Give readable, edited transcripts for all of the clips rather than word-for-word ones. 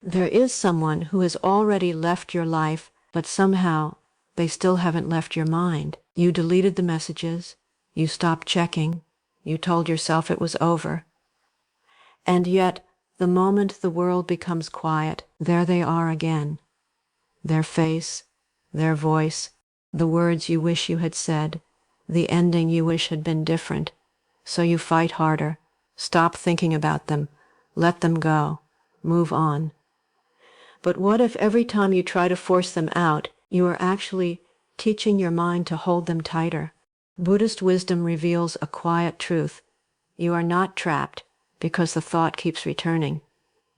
There is someone who has already left your life, but somehow they still haven't left your mind. You deleted the messages, you stopped checking, you told yourself it was over. And yet, the moment the world becomes quiet, there they are again. Their face, their voice, the words you wish you had said, the ending you wish had been different. So you fight harder, stop thinking about them, let them go, move on. But what if every time you try to force them out, you are actually teaching your mind to hold them tighter? Buddhist wisdom reveals a quiet truth. You are not trapped because the thought keeps returning.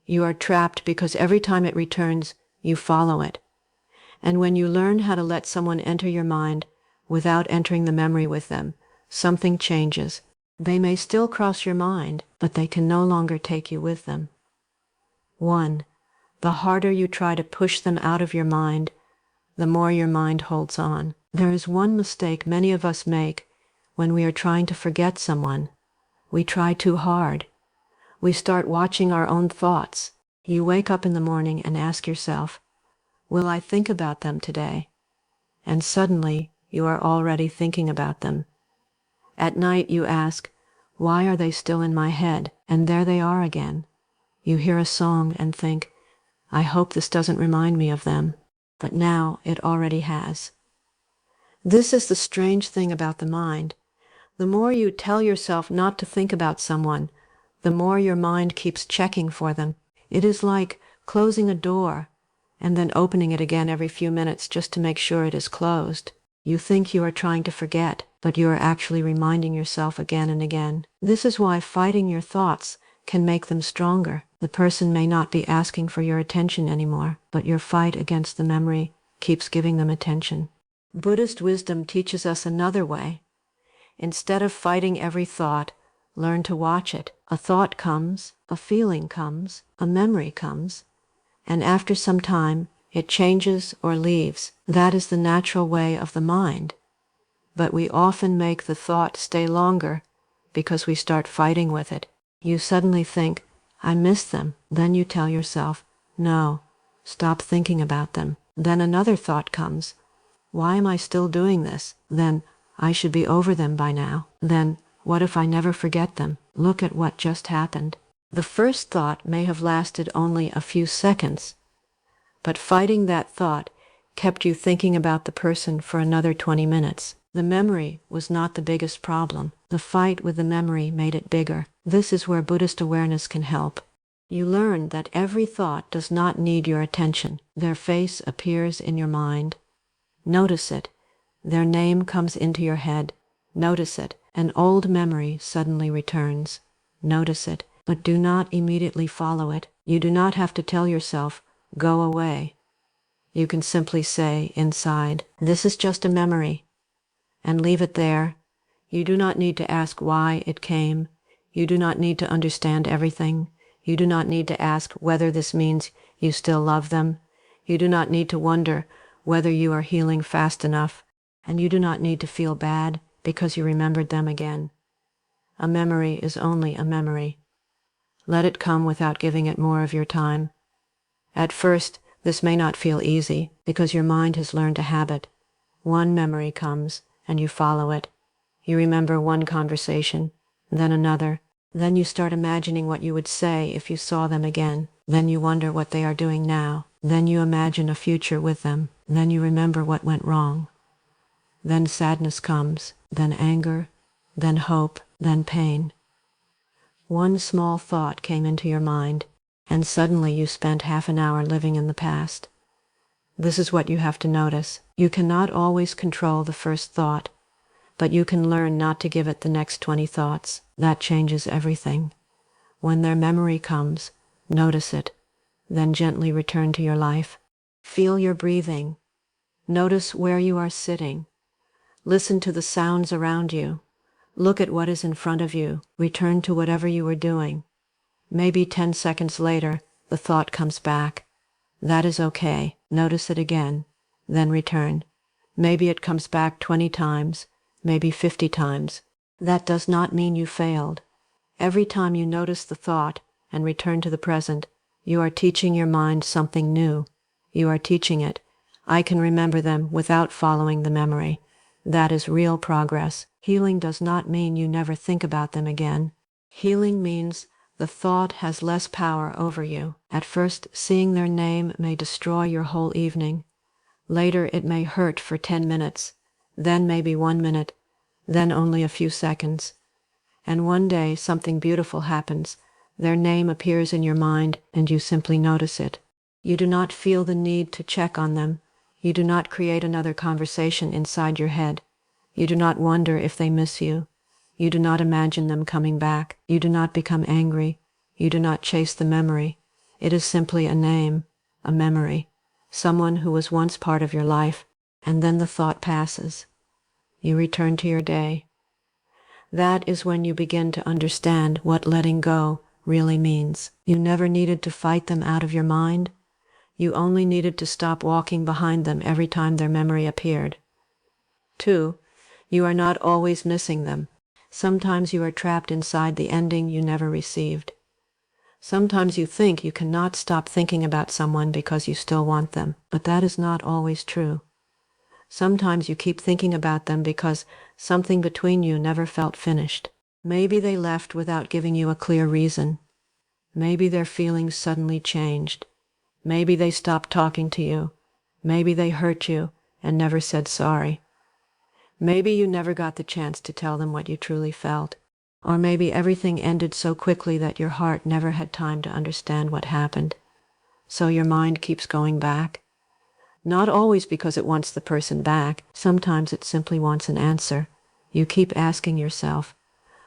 You are trapped because every time it returns, you follow it. And when you learn how to let someone enter your mind without entering the memory with them, something changes. They may still cross your mind, but they can no longer take you with them. 1. The harder you try to push them out of your mind, the more your mind holds on. There is one mistake many of us make when we are trying to forget someone. We try too hard. We start watching our own thoughts. You wake up in the morning and ask yourself, will I think about them today? And suddenly you are already thinking about them. At night you ask, why are they still in my head? And there they are again. You hear a song and think, I hope this doesn't remind me of them. But now it already has. This is the strange thing about the mind. The more you tell yourself not to think about someone, the more your mind keeps checking for them. It is like closing a door and then opening it again every few minutes just to make sure it is closed. You think you are trying to forget, but you are actually reminding yourself again and again. This is why fighting your thoughts can make them stronger. The person may not be asking for your attention anymore, but your fight against the memory keeps giving them attention. Buddhist wisdom teaches us another way. Instead of fighting every thought, learn to watch it. A thought comes, a feeling comes, a memory comes, and after some time, it changes or leaves. That is the natural way of the mind. But we often make the thought stay longer because we start fighting with it. You suddenly think, I miss them. Then you tell yourself, no, stop thinking about them. Then another thought comes. Why am I still doing this? Then I should be over them by now. Then what if I never forget them? Look at what just happened. The first thought may have lasted only a few seconds, but fighting that thought kept you thinking about the person for another 20 minutes. The memory was not the biggest problem. The fight with the memory made it bigger. This is where Buddhist awareness can help. You learn that every thought does not need your attention. Their face appears in your mind. Notice it. Their name comes into your head. Notice it. An old memory suddenly returns. Notice it, but do not immediately follow it. You do not have to tell yourself, go away. You can simply say inside, this is just a memory, and leave it there. You do not need to ask why it came. You do not need to understand everything. You do not need to ask whether this means you still love them. You do not need to wonder whether you are healing fast enough, and you do not need to feel bad because you remembered them again. A memory is only a memory. Let it come without giving it more of your time. At first, this may not feel easy because your mind has learned a habit. One memory comes and you follow it. You remember one conversation, then another. Then you start imagining what you would say if you saw them again. Then you wonder what they are doing now. Then you imagine a future with them. Then you remember what went wrong. Then sadness comes, then anger, then hope, then pain. One small thought came into your mind, and suddenly you spent half an hour living in the past. This is what you have to notice. You cannot always control the first thought, but you can learn not to give it the next 20 thoughts. That changes everything. When their memory comes, notice it, then gently return to your life. Feel your breathing. Notice where you are sitting. Listen to the sounds around you. Look at what is in front of you. Return to whatever you were doing. Maybe 10 seconds later, the thought comes back. That is okay. Notice it again, then return. Maybe it comes back 20 times, maybe 50 times. That does not mean you failed. Every time you notice the thought and return to the present, You are teaching your mind something new. You are teaching it, I can remember them without following the memory. That is real progress. Healing does not mean you never think about them again. Healing means the thought has less power over you. At first, seeing their name may destroy your whole evening. Later, it may hurt for 10 minutes, then maybe 1 minute, then only a few seconds. And one day, something beautiful happens. Their name appears in your mind, and you simply notice it. You do not feel the need to check on them. You do not create another conversation inside your head. You do not wonder if they miss you. You do not imagine them coming back. You do not become angry. You do not chase the memory. It is simply a name, a memory, someone who was once part of your life, and then the thought passes. You return to your day. That is when you begin to understand what letting go really means. You never needed to fight them out of your mind. You only needed to stop walking behind them every time their memory appeared. 2. You are not always missing them. Sometimes you are trapped inside the ending you never received. Sometimes you think you cannot stop thinking about someone because you still want them, but that is not always true. Sometimes you keep thinking about them because something between you never felt finished. Maybe they left without giving you a clear reason. Maybe their feelings suddenly changed. Maybe they stopped talking to you. Maybe they hurt you and never said sorry. Maybe you never got the chance to tell them what you truly felt. Or maybe everything ended so quickly that your heart never had time to understand what happened. So your mind keeps going back. Not always because it wants the person back. Sometimes it simply wants an answer. You keep asking yourself,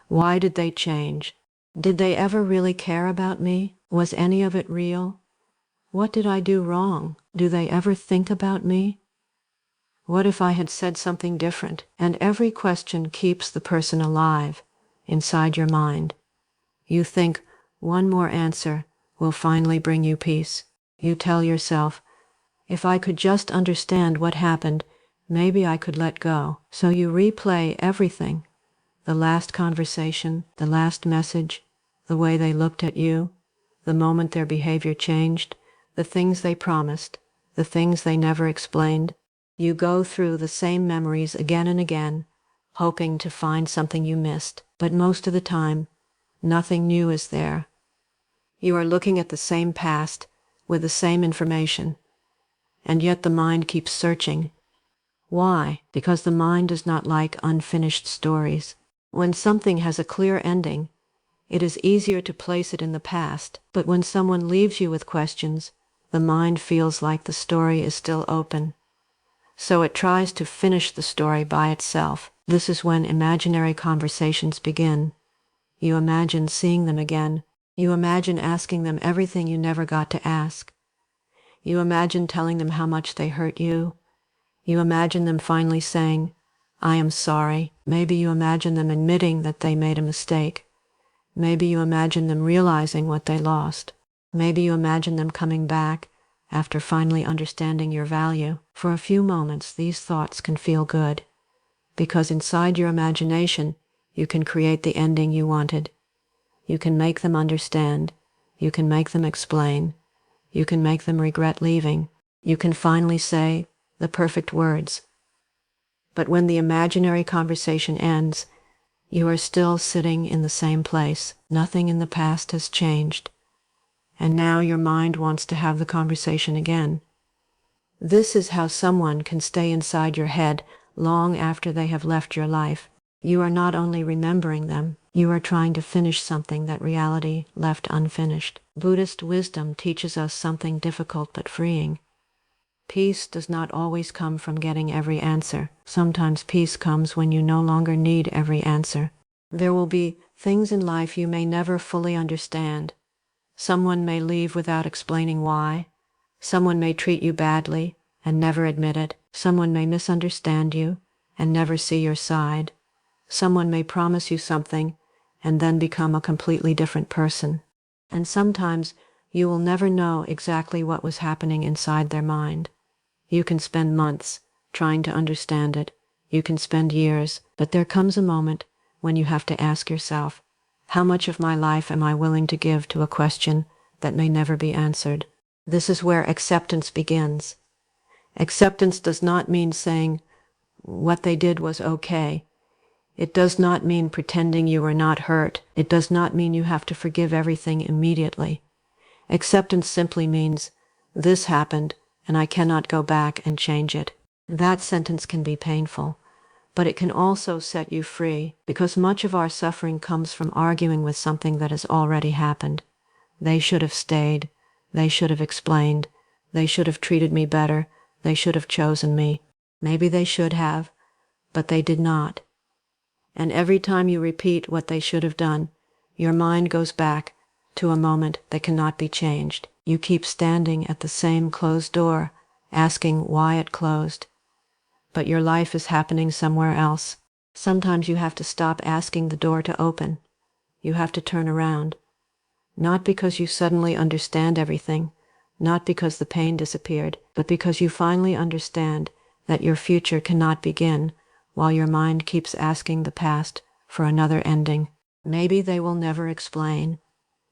why did they change? Did they ever really care about me? Was any of it real? What did I do wrong? Do they ever think about me? What if I had said something different? And every question keeps the person alive inside your mind. You think one more answer will finally bring you peace. You tell yourself, if I could just understand what happened, maybe I could let go. So you replay everything. The last conversation, the last message, the way they looked at you, the moment their behavior changed, the things they promised, the things they never explained. You go through the same memories again and again, hoping to find something you missed, but most of the time, nothing new is there. You are looking at the same past with the same information, and yet the mind keeps searching. Why? Because the mind does not like unfinished stories. When something has a clear ending, it is easier to place it in the past, but when someone leaves you with questions, the mind feels like the story is still open. So it tries to finish the story by itself. This is when imaginary conversations begin. You imagine seeing them again. You imagine asking them everything you never got to ask. You imagine telling them how much they hurt you. You imagine them finally saying, I am sorry. Maybe you imagine them admitting that they made a mistake. Maybe you imagine them realizing what they lost. Maybe you imagine them coming back after finally understanding your value. For a few moments, these thoughts can feel good, because inside your imagination, you can create the ending you wanted. You can make them understand. You can make them explain. You can make them regret leaving. You can finally say the perfect words. But when the imaginary conversation ends, you are still sitting in the same place. Nothing in the past has changed. And now your mind wants to have the conversation again. This is how someone can stay inside your head long after they have left your life. You are not only remembering them, you are trying to finish something that reality left unfinished. Buddhist wisdom teaches us something difficult but freeing. Peace does not always come from getting every answer. Sometimes peace comes when you no longer need every answer. There will be things in life you may never fully understand. Someone may leave without explaining why. Someone may treat you badly and never admit it. Someone may misunderstand you and never see your side. Someone may promise you something and then become a completely different person. And sometimes you will never know exactly what was happening inside their mind. You can spend months trying to understand it. You can spend years, but there comes a moment when you have to ask yourself, how much of my life am I willing to give to a question that may never be answered. This is where acceptance begins. Acceptance does not mean saying what they did was okay. It does not mean pretending you were not hurt. It does not mean you have to forgive everything immediately. Acceptance simply means, this happened, and I cannot go back and change it. That sentence can be painful, but it can also set you free, because much of our suffering comes from arguing with something that has already happened. They should have stayed. They should have explained. They should have treated me better. They should have chosen me. Maybe they should have, but they did not. And every time you repeat what they should have done, your mind goes back to a moment that cannot be changed. You keep standing at the same closed door, asking why it closed. But your life is happening somewhere else. Sometimes you have to stop asking the door to open. You have to turn around. Not because you suddenly understand everything, not because the pain disappeared, but because you finally understand that your future cannot begin while your mind keeps asking the past for another ending. Maybe they will never explain.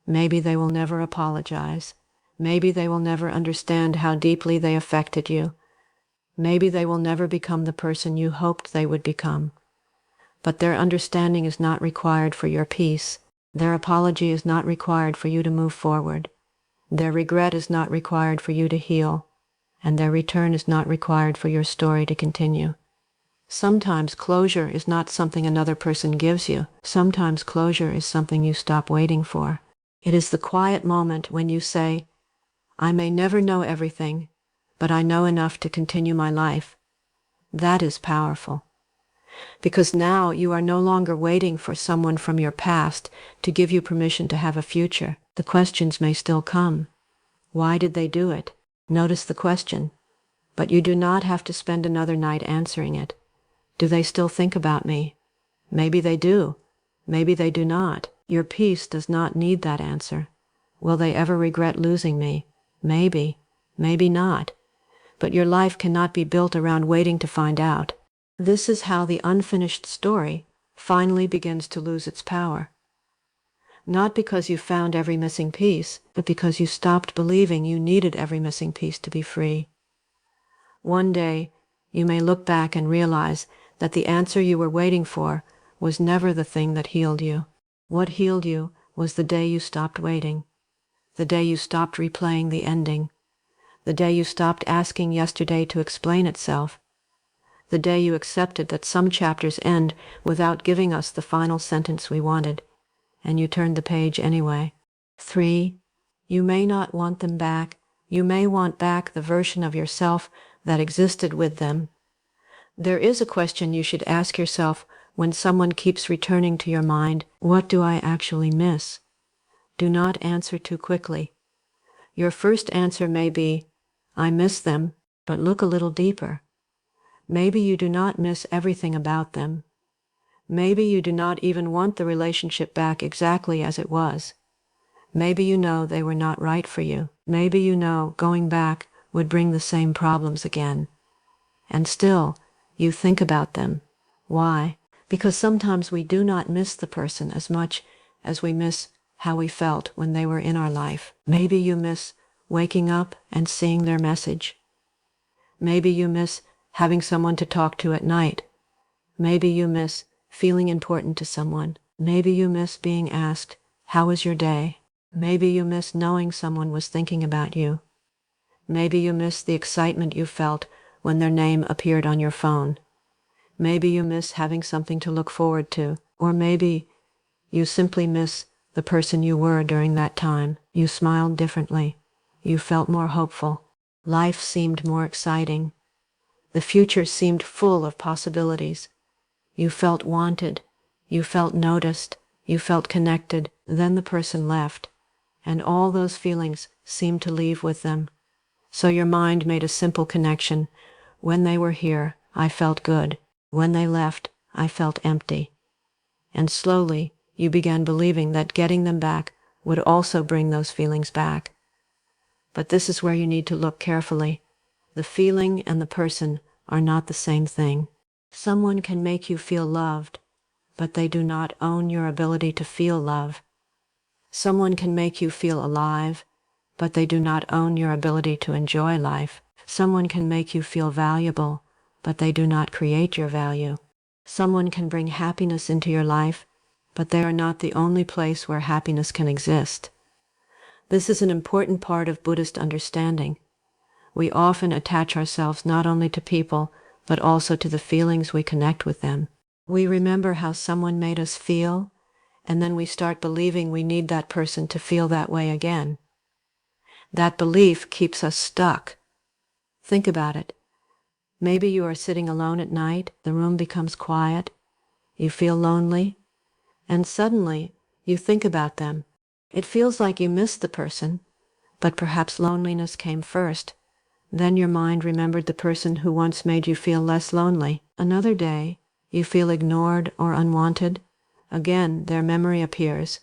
Maybe they will never apologize. Maybe they will never understand how deeply they affected you. Maybe they will never become the person you hoped they would become. But their understanding is not required for your peace. Their apology is not required for you to move forward. Their regret is not required for you to heal. And their return is not required for your story to continue. Sometimes closure is not something another person gives you. Sometimes closure is something you stop waiting for. It is the quiet moment when you say, I may never know everything, but I know enough to continue my life. That is powerful. Because now you are no longer waiting for someone from your past to give you permission to have a future. The questions may still come. Why did they do it? Notice the question. But you do not have to spend another night answering it. Do they still think about me? Maybe they do. Maybe they do not. Your peace does not need that answer. Will they ever regret losing me? Maybe. Maybe not. But your life cannot be built around waiting to find out. This is how the unfinished story finally begins to lose its power. Not because you found every missing piece, but because you stopped believing you needed every missing piece to be free. One day, you may look back and realize that the answer you were waiting for was never the thing that healed you. What healed you was the day you stopped waiting, the day you stopped replaying the ending, the day you stopped asking yesterday to explain itself, the day you accepted that some chapters end without giving us the final sentence we wanted, and you turned the page anyway. 3. You may not want them back. You may want back the version of yourself that existed with them. There is a question you should ask yourself when someone keeps returning to your mind, what do I actually miss? Do not answer too quickly. Your first answer may be, I miss them, but look a little deeper. Maybe you do not miss everything about them. Maybe you do not even want the relationship back exactly as it was. Maybe you know they were not right for you. Maybe you know going back would bring the same problems again. And still, you think about them. Why? Because sometimes we do not miss the person as much as we miss how we felt when they were in our life. Maybe you miss waking up and seeing their message. Maybe you miss having someone to talk to at night. Maybe you miss feeling important to someone. Maybe you miss being asked, how was your day? Maybe you miss knowing someone was thinking about you. Maybe you miss the excitement you felt when their name appeared on your phone. Maybe you miss having something to look forward to. Or maybe you simply miss the person you were during that time. You smiled differently. You felt more hopeful. Life seemed more exciting. The future seemed full of possibilities. You felt wanted. You felt noticed. You felt connected. Then the person left, and all those feelings seemed to leave with them. So your mind made a simple connection. When they were here, I felt good. When they left, I felt empty. And slowly, you began believing that getting them back would also bring those feelings back. But this is where you need to look carefully. The feeling and the person are not the same thing. Someone can make you feel loved, but they do not own your ability to feel love. Someone can make you feel alive, but they do not own your ability to enjoy life. Someone can make you feel valuable, but they do not create your value. Someone can bring happiness into your life, but they are not the only place where happiness can exist. This is an important part of Buddhist understanding. We often attach ourselves not only to people, but also to the feelings we connect with them. We remember how someone made us feel, and then we start believing we need that person to feel that way again. That belief keeps us stuck. Think about it. Maybe you are sitting alone at night, the room becomes quiet, you feel lonely, and suddenly you think about them. It feels like you missed the person, but perhaps loneliness came first. Then your mind remembered the person who once made you feel less lonely. Another day, you feel ignored or unwanted. Again, their memory appears.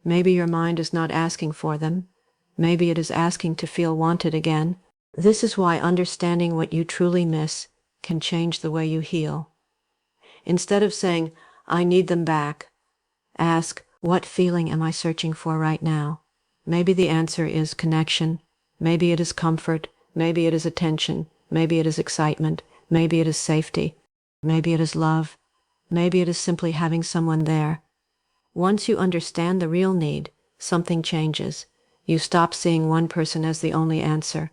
Maybe your mind is not asking for them. Maybe it is asking to feel wanted again. This is why understanding what you truly miss can change the way you heal. Instead of saying, "I need them back," ask, "What feeling am I searching for right now?" Maybe the answer is connection. Maybe it is comfort. Maybe it is attention. Maybe it is excitement. Maybe it is safety. Maybe it is love. Maybe it is simply having someone there. Once you understand the real need, something changes. You stop seeing one person as the only answer.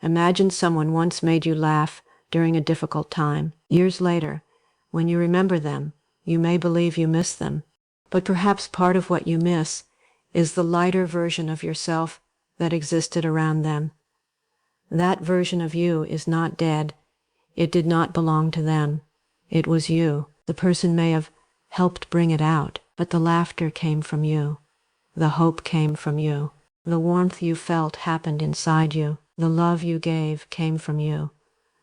Imagine someone once made you laugh during a difficult time. Years later, when you remember them, you may believe you miss them. But perhaps part of what you miss is the lighter version of yourself that existed around them. That version of you is not dead. It did not belong to them. It was you. The person may have helped bring it out, but the laughter came from you. The hope came from you. The warmth you felt happened inside you. The love you gave came from you.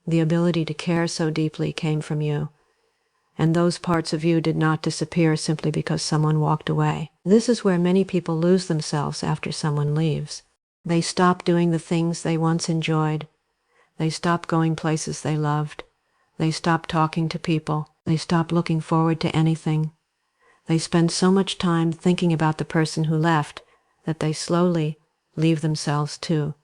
The ability to care so deeply came from you. And those parts of you did not disappear simply because someone walked away. This is where many people lose themselves after someone leaves. They stop doing the things they once enjoyed. They stop going places they loved. They stop talking to people. They stop looking forward to anything. They spend so much time thinking about the person who left that they slowly leave themselves too.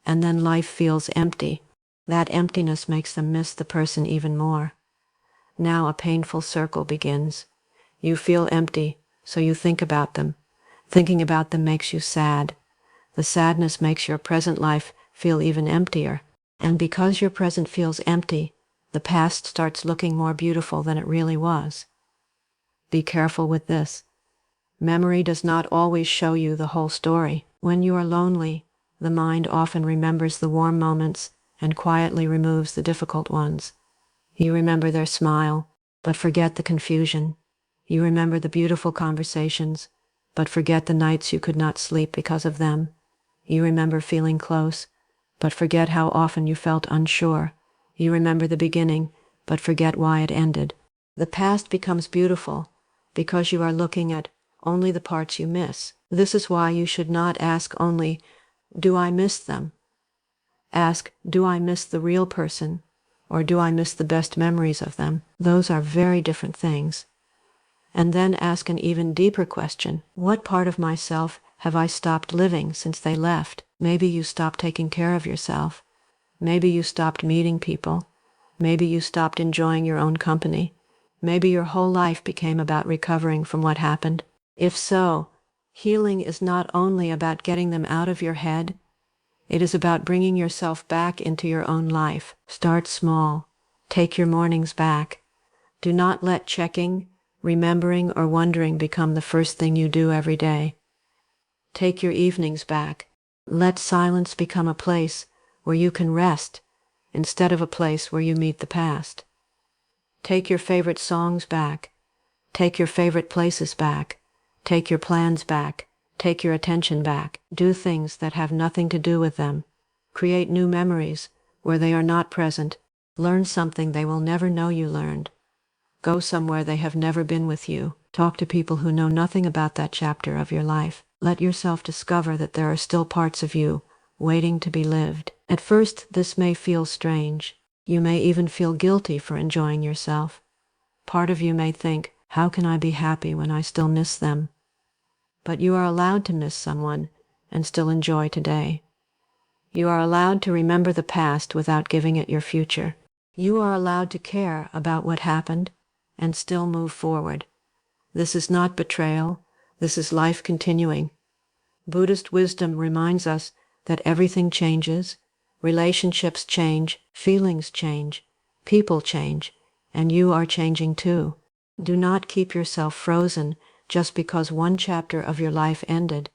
And then life feels empty. That emptiness makes them miss the person even more. Now a painful circle begins. You feel empty, so you think about them. Thinking about them makes you sad. The sadness makes your present life feel even emptier. And because your present feels empty, the past starts looking more beautiful than it really was. Be careful with this. Memory does not always show you the whole story. When you are lonely, the mind often remembers the warm moments and quietly removes the difficult ones. You remember their smile, but forget the confusion. You remember the beautiful conversations, but forget the nights you could not sleep because of them. You remember feeling close, but forget how often you felt unsure. You remember the beginning, but forget why it ended. The past becomes beautiful because you are looking at only the parts you miss. This is why you should not ask only, "Do I miss them?" Ask, "Do I miss the real person?" or "Do I miss the best memories of them?" Those are very different things. And then ask an even deeper question. What part of myself have I stopped living since they left? Maybe you stopped taking care of yourself. Maybe you stopped meeting people. Maybe you stopped enjoying your own company. Maybe your whole life became about recovering from what happened. If so, healing is not only about getting them out of your head, it is about bringing yourself back into your own life. Start small. Take your mornings back. Do not let checking, remembering, or wondering become the first thing you do every day. Take your evenings back. Let silence become a place where you can rest instead of a place where you meet the past. Take your favorite songs back. Take your favorite places back. Take your plans back. Take your attention back. Do things that have nothing to do with them. Create new memories where they are not present. Learn something they will never know you learned. Go somewhere they have never been with you. Talk to people who know nothing about that chapter of your life. Let yourself discover that there are still parts of you waiting to be lived. At first, this may feel strange. You may even feel guilty for enjoying yourself. Part of you may think, "How can I be happy when I still miss them?" But you are allowed to miss someone, and still enjoy today. You are allowed to remember the past without giving it your future. You are allowed to care about what happened and still move forward. This is not betrayal. This is life continuing. Buddhist wisdom reminds us that everything changes, relationships change, feelings change, people change, and you are changing too. Do not keep yourself frozen just because one chapter of your life ended.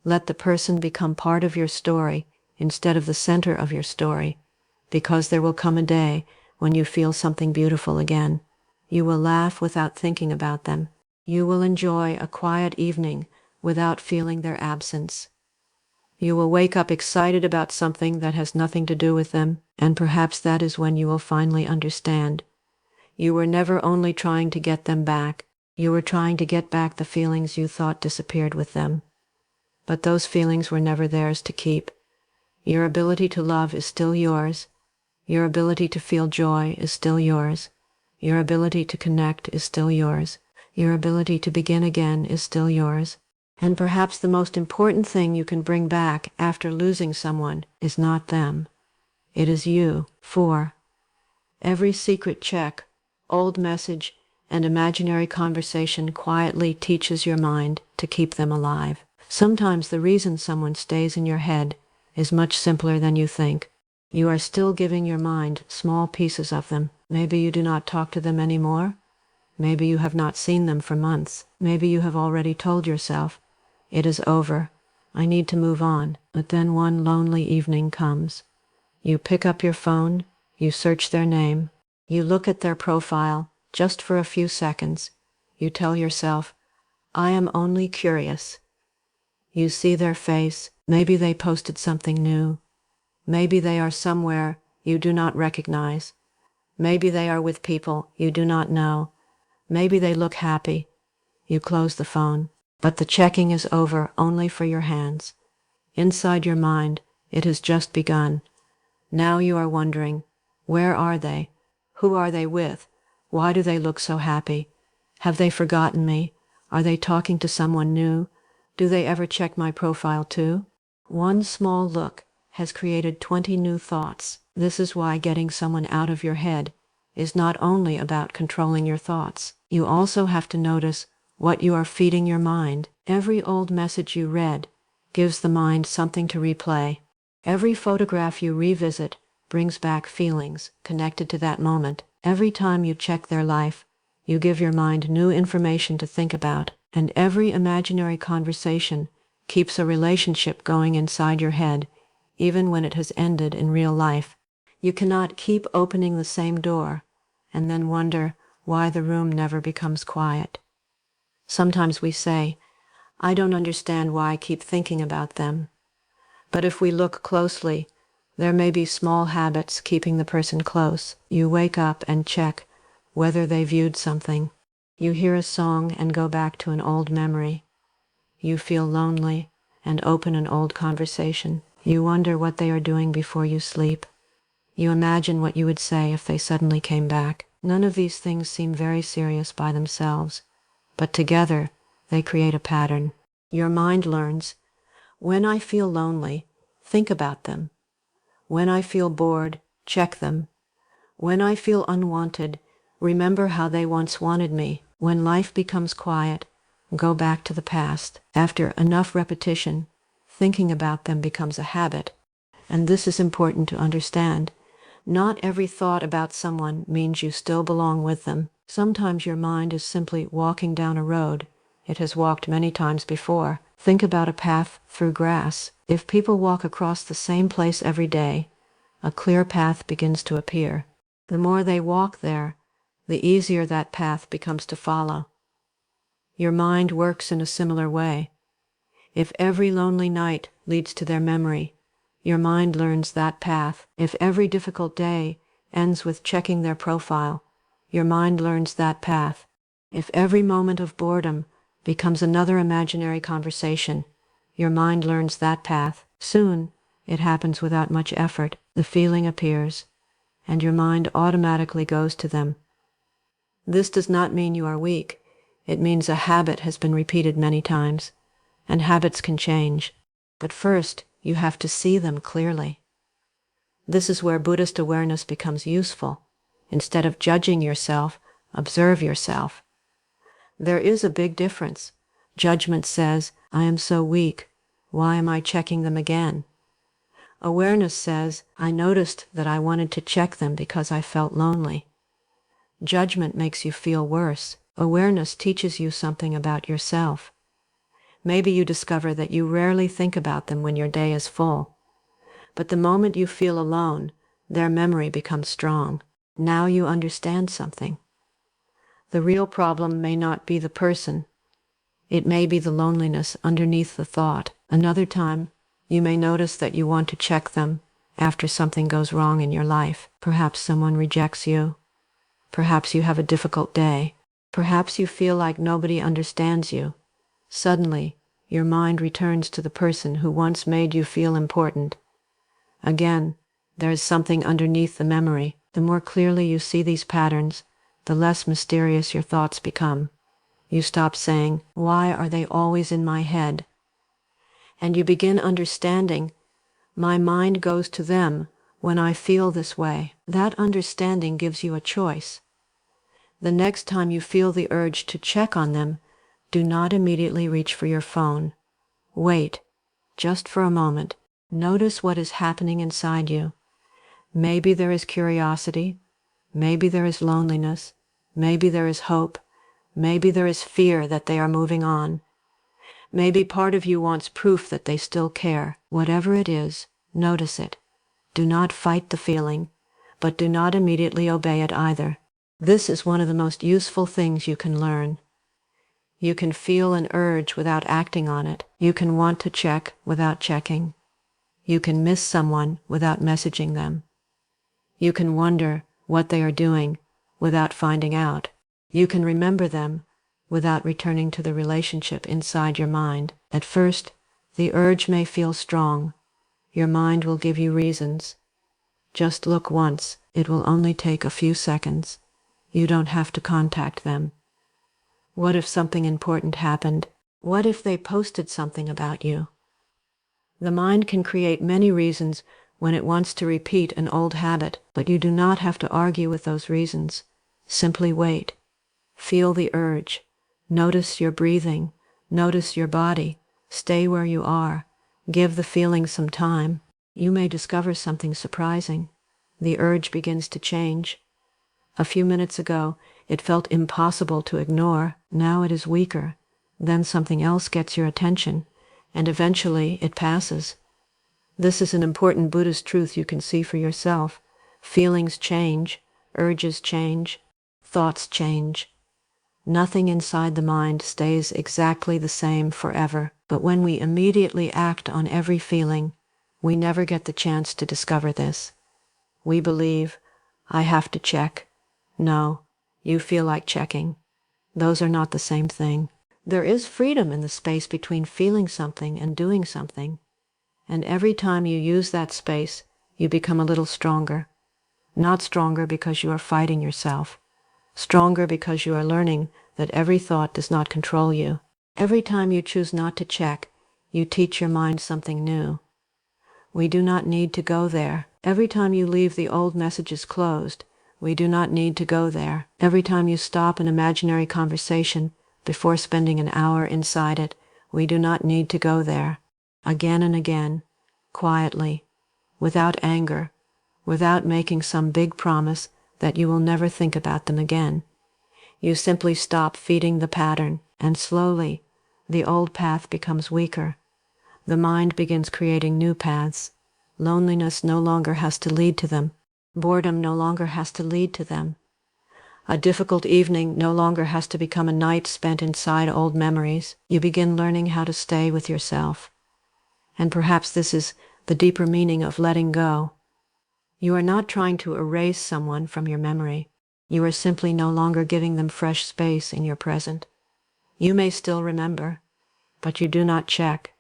Let the person become part of your story instead of the center of your story, because there will come a day when you feel something beautiful again. You will laugh without thinking about them. You will enjoy a quiet evening without feeling their absence. You will wake up excited about something that has nothing to do with them, and perhaps that is when you will finally understand. You were never only trying to get them back, you were trying to get back the feelings you thought disappeared with them. But those feelings were never theirs to keep. Your ability to love is still yours. Your ability to feel joy is still yours. Your ability to connect is still yours. Your ability to begin again is still yours. And perhaps the most important thing you can bring back after losing someone is not them. It is you. 4. Every secret check, old message, and imaginary conversation quietly teaches your mind to keep them alive. Sometimes the reason someone stays in your head is much simpler than you think. You are still giving your mind small pieces of them. Maybe you do not talk to them anymore. Maybe you have not seen them for months. Maybe you have already told yourself, "It is over. I need to move on." But then one lonely evening comes. You pick up your phone, you search their name, you look at their profile just for a few seconds. You tell yourself, "I am only curious." You see their face. Maybe they posted something new. Maybe they are somewhere you do not recognize. Maybe they are with people you do not know. Maybe they look happy. You close the phone. But the checking is over only for your hands. Inside your mind, it has just begun. Now you are wondering, where are they? Who are they with? Why do they look so happy? Have they forgotten me? Are they talking to someone new? Do they ever check my profile too? One small look has created 20 new thoughts. This is why getting someone out of your head is not only about controlling your thoughts. You also have to notice what you are feeding your mind. Every old message you read gives the mind something to replay. Every photograph you revisit brings back feelings connected to that moment. Every time you check their life, you give your mind new information to think about. And every imaginary conversation keeps a relationship going inside your head, even when it has ended in real life. You cannot keep opening the same door and then wonder why the room never becomes quiet. Sometimes we say, "I don't understand why I keep thinking about them." But if we look closely, there may be small habits keeping the person close. You wake up and check whether they viewed something. You hear a song and go back to an old memory. You feel lonely and open an old conversation. You wonder what they are doing before you sleep. You imagine what you would say if they suddenly came back. None of these things seem very serious by themselves, but together they create a pattern. Your mind learns, when I feel lonely, think about them. When I feel bored, check them. When I feel unwanted, remember how they once wanted me. When life becomes quiet, go back to the past. After enough repetition, thinking about them becomes a habit. And this is important to understand. Not every thought about someone means you still belong with them. Sometimes your mind is simply walking down a road it has walked many times before. Think about a path through grass. If people walk across the same place every day, a clear path begins to appear. The more they walk there, the easier that path becomes to follow. Your mind works in a similar way. If every lonely night leads to their memory, your mind learns that path. If every difficult day ends with checking their profile, your mind learns that path. If every moment of boredom becomes another imaginary conversation, your mind learns that path. Soon, it happens without much effort. The feeling appears, and your mind automatically goes to them. This does not mean you are weak. It means a habit has been repeated many times, and habits can change. But first, you have to see them clearly. This is where Buddhist awareness becomes useful. Instead of judging yourself, observe yourself. There is a big difference. Judgment says, I am so weak. Why am I checking them again? Awareness says, I noticed that I wanted to check them because I felt lonely. Judgment makes you feel worse. Awareness teaches you something about yourself. Maybe you discover that you rarely think about them when your day is full. But the moment you feel alone, their memory becomes strong. Now you understand something. The real problem may not be the person. It may be the loneliness underneath the thought. Another time, you may notice that you want to check them after something goes wrong in your life. Perhaps someone rejects you. Perhaps you have a difficult day. Perhaps you feel like nobody understands you. Suddenly, your mind returns to the person who once made you feel important. Again, there is something underneath the memory. The more clearly you see these patterns, the less mysterious your thoughts become. You stop saying, why are they always in my head? And you begin understanding, my mind goes to them when I feel this way. That understanding gives you a choice. The next time you feel the urge to check on them, do not immediately reach for your phone. Wait, just for a moment. Notice what is happening inside you. Maybe there is curiosity. Maybe there is loneliness. Maybe there is hope. Maybe there is fear that they are moving on. Maybe part of you wants proof that they still care. Whatever it is, notice it. Do not fight the feeling, but do not immediately obey it either. This is one of the most useful things you can learn. You can feel an urge without acting on it. You can want to check without checking. You can miss someone without messaging them. You can wonder what they are doing without finding out. You can remember them without returning to the relationship inside your mind. At first, the urge may feel strong. Your mind will give you reasons. Just look once. It will only take a few seconds. You don't have to contact them. What if something important happened? What if they posted something about you? The mind can create many reasons when it wants to repeat an old habit, but you do not have to argue with those reasons. Simply wait. Feel the urge. Notice your breathing. Notice your body. Stay where you are. Give the feeling some time. You may discover something surprising. The urge begins to change. A few minutes ago, it felt impossible to ignore. Now it is weaker. Then something else gets your attention, and eventually it passes. This is an important Buddhist truth you can see for yourself. Feelings change, urges change, thoughts change. Nothing inside the mind stays exactly the same forever, but when we immediately act on every feeling, we never get the chance to discover this. We believe, I have to check. No, you feel like checking. Those are not the same thing. There is freedom in the space between feeling something and doing something, and every time you use that space, you become a little stronger. Not stronger because you are fighting yourself. Stronger because you are learning that every thought does not control you. Every time you choose not to check, you teach your mind something new. We do not need to go there. Every time you leave the old messages closed, we do not need to go there. Every time you stop an imaginary conversation before spending an hour inside it, we do not need to go there. Again and again, quietly, without anger, without making some big promise that you will never think about them again. You simply stop feeding the pattern, and slowly, the old path becomes weaker. The mind begins creating new paths. Loneliness no longer has to lead to them. Boredom no longer has to lead to them. A difficult evening no longer has to become a night spent inside old memories. You begin learning how to stay with yourself. And perhaps this is the deeper meaning of letting go. You are not trying to erase someone from your memory. You are simply no longer giving them fresh space in your present. You may still remember, but you do not check.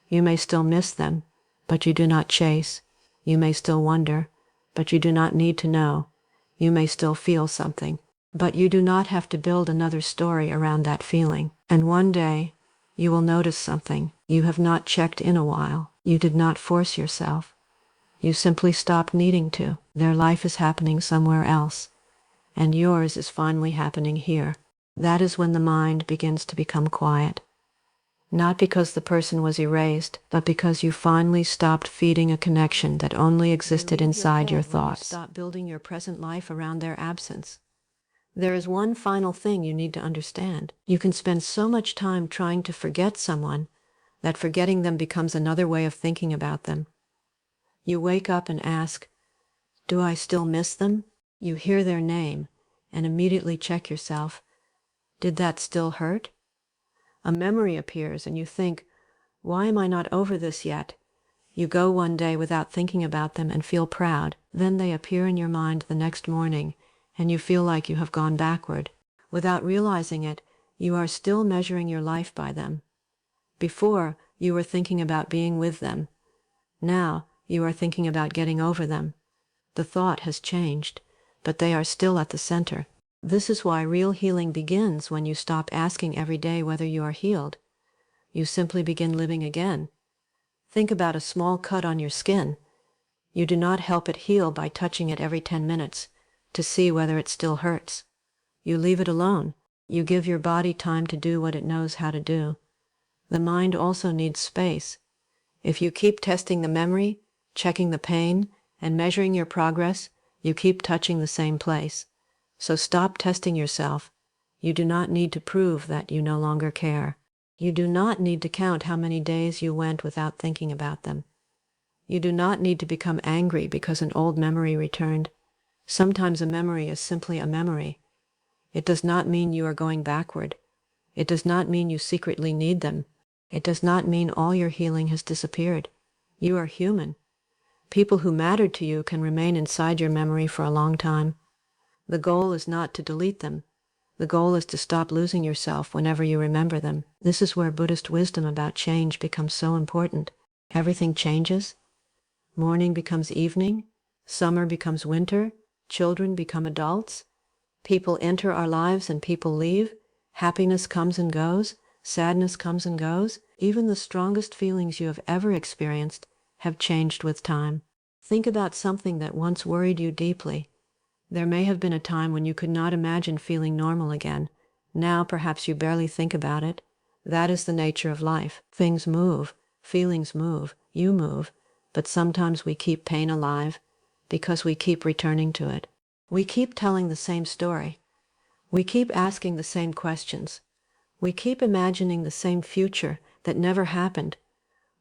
You may still miss them, but you do not chase. You may still wonder, but you do not need to know. You may still feel something, but you do not have to build another story around that feeling. And one day, you will notice something. You have not checked in a while. You did not force yourself. You simply stopped needing to. Their life is happening somewhere else, and yours is finally happening here. That is when the mind begins to become quiet. Not because the person was erased, but because you finally stopped feeding a connection that only existed inside your thoughts. Stop building your present life around their absence. There is one final thing you need to understand. You can spend so much time trying to forget someone that forgetting them becomes another way of thinking about them. You wake up and ask, "Do I still miss them?" You hear their name and immediately check yourself. Did that still hurt? A memory appears and you think, "Why am I not over this yet?" You go one day without thinking about them and feel proud. Then they appear in your mind the next morning and you feel like you have gone backward. Without realizing it, you are still measuring your life by them. Before, you were thinking about being with them. Now, you are thinking about getting over them. The thought has changed, but they are still at the center. This is why real healing begins when you stop asking every day whether you are healed. You simply begin living again. Think about a small cut on your skin. You do not help it heal by touching it every 10 minutes to see whether it still hurts. You leave it alone. You give your body time to do what it knows how to do. The mind also needs space. If you keep testing the memory, checking the pain, and measuring your progress, you keep touching the same place. So stop testing yourself. You do not need to prove that you no longer care. You do not need to count how many days you went without thinking about them. You do not need to become angry because an old memory returned. Sometimes a memory is simply a memory. It does not mean you are going backward. It does not mean you secretly need them. It does not mean all your healing has disappeared. You are human. People who mattered to you can remain inside your memory for a long time. The goal is not to delete them. The goal is to stop losing yourself whenever you remember them. This is where Buddhist wisdom about change becomes so important. Everything changes. Morning becomes evening. Summer becomes winter. Children become adults. People enter our lives and people leave. Happiness comes and goes. Sadness comes and goes. Even the strongest feelings you have ever experienced have changed with time. Think about something that once worried you deeply. There may have been a time when you could not imagine feeling normal again. Now perhaps you barely think about it. That is the nature of life. Things move, feelings move, you move, but sometimes we keep pain alive because we keep returning to it. We keep telling the same story. We keep asking the same questions. We keep imagining the same future that never happened.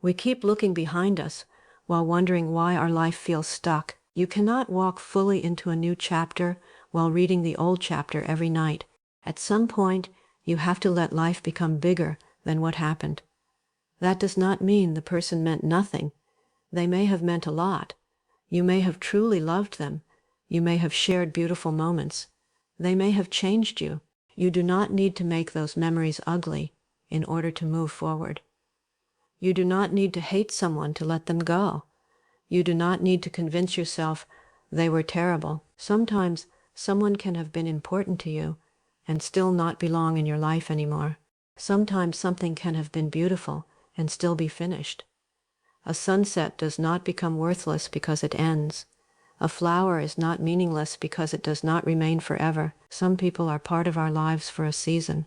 We keep looking behind us while wondering why our life feels stuck. You cannot walk fully into a new chapter while reading the old chapter every night. At some point, you have to let life become bigger than what happened. That does not mean the person meant nothing. They may have meant a lot. You may have truly loved them. You may have shared beautiful moments. They may have changed you. You do not need to make those memories ugly in order to move forward. You do not need to hate someone to let them go. You do not need to convince yourself they were terrible. Sometimes someone can have been important to you and still not belong in your life anymore. Sometimes something can have been beautiful and still be finished. A sunset does not become worthless because it ends. A flower is not meaningless because it does not remain forever. Some people are part of our lives for a season.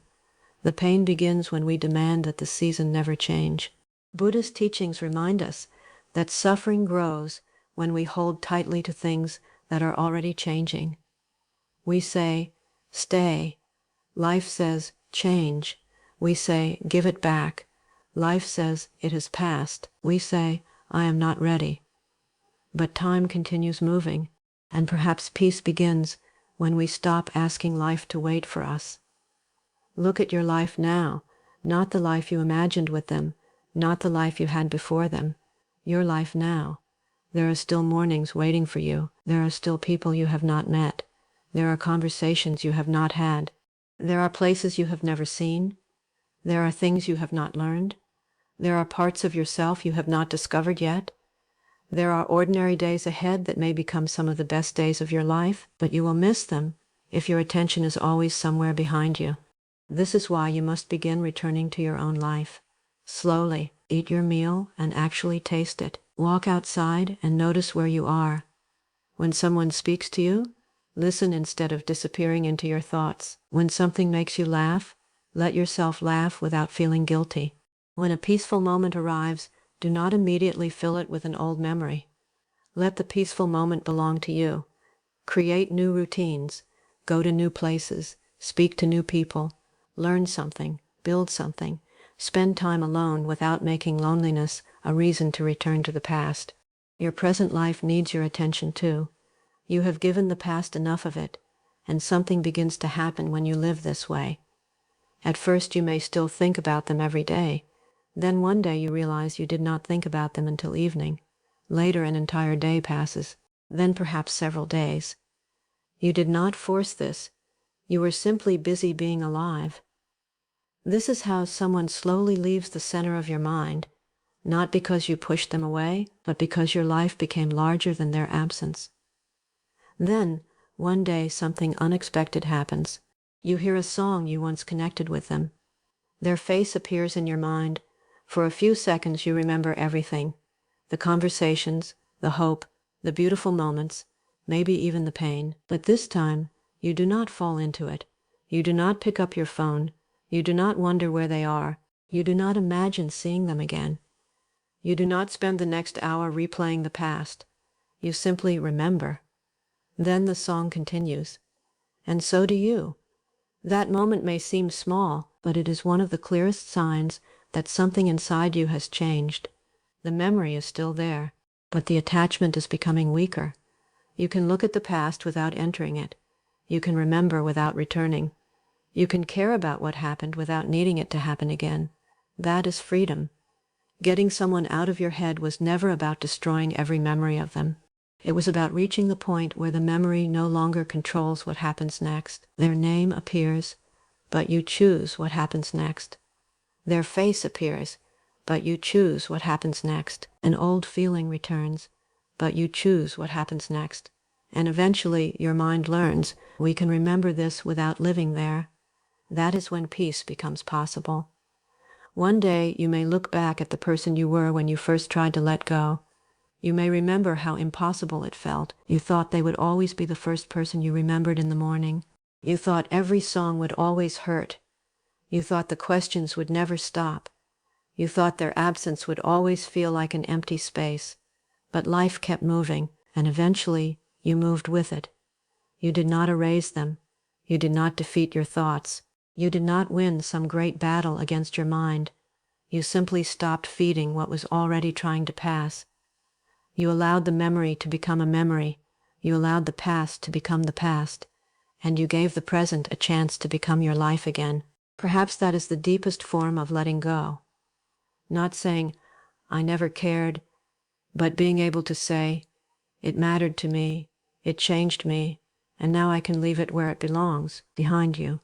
The pain begins when we demand that the season never change. Buddhist teachings remind us that suffering grows when we hold tightly to things that are already changing. We say, stay. Life says, change. We say, give it back. Life says, it has passed. We say, I am not ready. But time continues moving, and perhaps peace begins when we stop asking life to wait for us. Look at your life now, not the life you imagined with them, not the life you had before them. Your life now. There are still mornings waiting for you. There are still people you have not met. There are conversations you have not had. There are places you have never seen. There are things you have not learned. There are parts of yourself you have not discovered yet. There are ordinary days ahead that may become some of the best days of your life, but you will miss them if your attention is always somewhere behind you. This is why you must begin returning to your own life. Slowly, eat your meal and actually taste it. Walk outside and notice where you are. When someone speaks to you, listen instead of disappearing into your thoughts. When something makes you laugh, let yourself laugh without feeling guilty. When a peaceful moment arrives, do not immediately fill it with an old memory. Let the peaceful moment belong to you. Create new routines. Go to new places. Speak to new people. Learn something. Build something. Spend time alone without making loneliness a reason to return to the past. Your present life needs your attention too. You have given the past enough of it, and something begins to happen when you live this way. At first you may still think about them every day. Then one day you realize you did not think about them until evening. Later an entire day passes, then perhaps several days. You did not force this. You were simply busy being alive. This is how someone slowly leaves the center of your mind, not because you pushed them away, but because your life became larger than their absence. Then, one day something unexpected happens. You hear a song you once connected with them. Their face appears in your mind. For a few seconds you remember everything. The conversations, the hope, the beautiful moments, maybe even the pain. But this time, you do not fall into it. You do not pick up your phone. You do not wonder where they are. You do not imagine seeing them again. You do not spend the next hour replaying the past. You simply remember. Then the song continues. And so do you. That moment may seem small, but it is one of the clearest signs that something inside you has changed. The memory is still there, but the attachment is becoming weaker. You can look at the past without entering it. You can remember without returning. You can care about what happened without needing it to happen again. That is freedom. Getting someone out of your head was never about destroying every memory of them. It was about reaching the point where the memory no longer controls what happens next. Their name appears, but you choose what happens next. Their face appears, but you choose what happens next. An old feeling returns, but you choose what happens next. And eventually your mind learns, we can remember this without living there. That is when peace becomes possible. One day you may look back at the person you were when you first tried to let go. You may remember how impossible it felt. You thought they would always be the first person you remembered in the morning. You thought every song would always hurt. You thought the questions would never stop. You thought their absence would always feel like an empty space. But life kept moving, and eventually you moved with it. You did not erase them. You did not defeat your thoughts. You did not win some great battle against your mind. You simply stopped feeding what was already trying to pass. You allowed the memory to become a memory. You allowed the past to become the past. And you gave the present a chance to become your life again. Perhaps that is the deepest form of letting go. Not saying, I never cared, but being able to say, it mattered to me, it changed me, and now I can leave it where it belongs, behind you.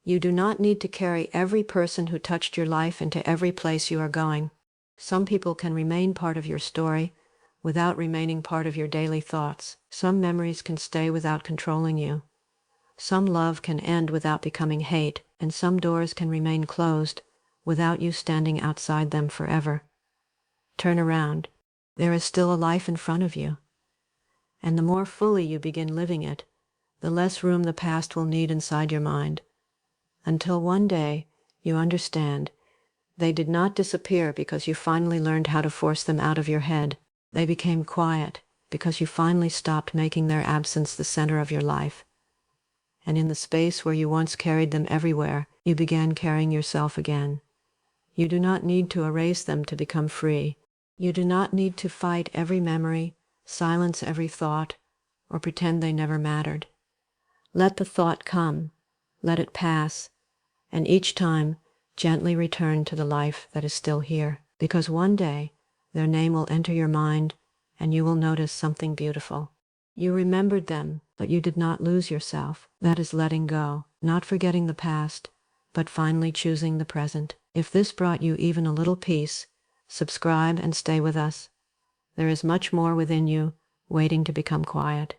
You do not need to carry every person who touched your life into every place you are going. Some people can remain part of your story without remaining part of your daily thoughts. Some memories can stay without controlling you. Some love can end without becoming hate, and some doors can remain closed without you standing outside them forever. Turn around. There is still a life in front of you. And the more fully you begin living it, the less room the past will need inside your mind. Until one day you understand they did not disappear because you finally learned how to force them out of your head. They became quiet because you finally stopped making their absence the center of your life. And in the space where you once carried them everywhere, you began carrying yourself again. You do not need to erase them to become free. You do not need to fight every memory, silence every thought, or pretend they never mattered. Let the thought come, let it pass, and each time gently return to the life that is still here. Because one day their name will enter your mind and you will notice something beautiful. You remembered them, but you did not lose yourself. That is letting go, not forgetting the past, but finally choosing the present. If this brought you even a little peace, subscribe and stay with us. There is much more within you waiting to become quiet.